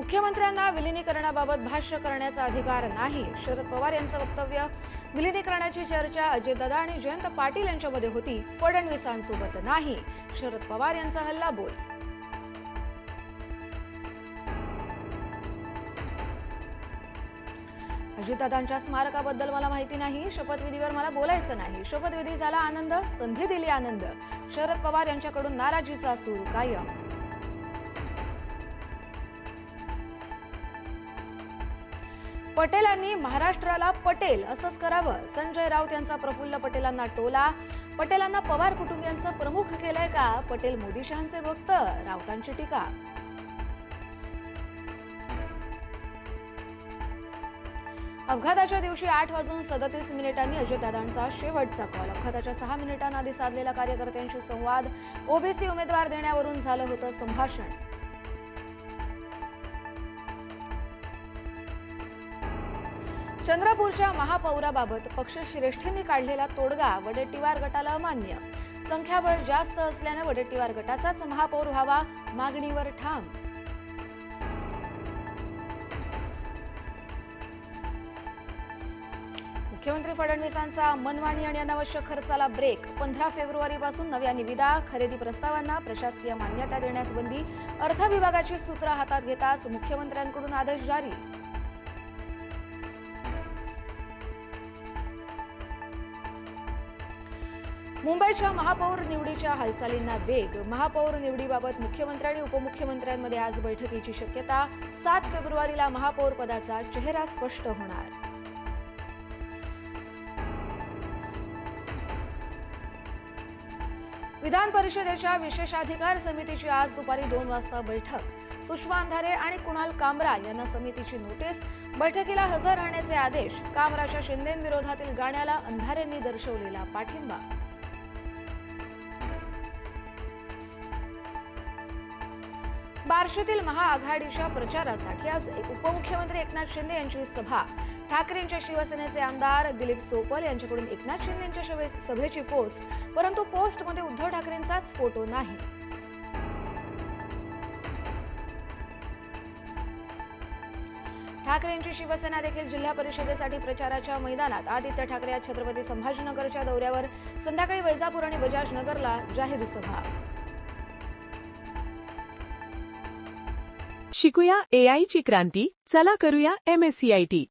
मुख्यमंत्र्यांना विलीनीकरणाबाबत भाष्य करण्याचा अधिकार नाही. शरद पवार यांचं वक्तव्य. विलीनीकरणाची चर्चा अजितदादा आणि जयंत पाटील यांच्यामध्ये होती, फडणवीसांसोबत नाही. शरद पवार यांचा हल्लाबोल. अजितदादांच्या स्मारकाबद्दल मला माहिती नाही. शपथविधीवर मला बोलायचं नाही. शपथविधी झाला आनंद, संधी दिली आनंद. शरद पवार यांच्याकडून नाराजीचा सूर कायम. पटेलांनी महाराष्ट्राला पटेल असंच करावं. संजय राऊत यांचा प्रफुल्ल पटेलांना टोला. पटेलांना पवार कुटुंबियांचं प्रमुख केलंय का? पटेल मोदी शहांचे भक्त, राऊतांची टीका. अपघाताच्या दिवशी 8:37 अजितदादांचा शेवटचा कॉल. अपघाताच्या 6 मिनिटांआधी साधलेला कार्यकर्त्यांशी संवाद. ओबीसी उमेदवार देण्यावरून झालं होतं संभाषण. चंद्रपूरच्या महापौराबाबत पक्षश्रेष्ठींनी काढलेला तोडगा वडेट्टीवार गटाला अमान्य. संख्याबळ जास्त असल्याने वडेट्टीवार गटाचाच महापौर व्हावा, मागणीवर ठाम. मुख्यमंत्री फडणवीसांचा मनमानी आणि अनावश्यक खर्चाला ब्रेक. 15 फेब्रुवारीपासून नव्या निविदा, खरेदी प्रस्तावांना प्रशासकीय मान्यता देण्यास बंदी. अर्थ विभागाची सूत्र हातात घेताच मुख्यमंत्र्यांकडून आदेश जारी. मुंबईच्या महापौर निवडीच्या हालचालींना वेग. महापौर निवडीबाबत मुख्यमंत्री आणि उपमुख्यमंत्र्यांमध्ये आज बैठकीची शक्यता. 7 फेब्रुवारीला महापौर पदाचा चेहरा स्पष्ट होणार. विधान परिषदेच्या विशेषाधिकार समितीची आज दुपारी 2 वाजता बैठक. सुषमा अंधारे आणि कुणाल कामरा यांना समितीची नोटीस. बैठकीला हजर राहण्याचे आदेश. कामराच्या शिंदेंविरोधातील गाण्याला अंधारेंनी दर्शवलेला पाठिंबा. बार्शीतील महाआघाडीच्या प्रचारासाठी आज उपमुख्यमंत्री एकनाथ शिंदे यांची सभा. ठाकरेंच्या शिवसेनेचे आमदार दिलीप सोपल यांच्याकडून एकनाथ शिंदे यांच्या सभेची पोस्ट, परंतु पोस्टमध्ये उद्धव ठाकरेंचाच फोटो नाही. ठाकरेंची शिवसेना देखील जिल्हा परिषदेसाठी प्रचाराच्या मैदानात. आदित्य ठाकरे आज छत्रपती संभाजीनगरच्या दौऱ्यावर. संध्याकाळी वैजापूर आणि बजाजनगरला जाहीर सभा. शिकूया AI ची क्रांती. चला करूया MSCIT.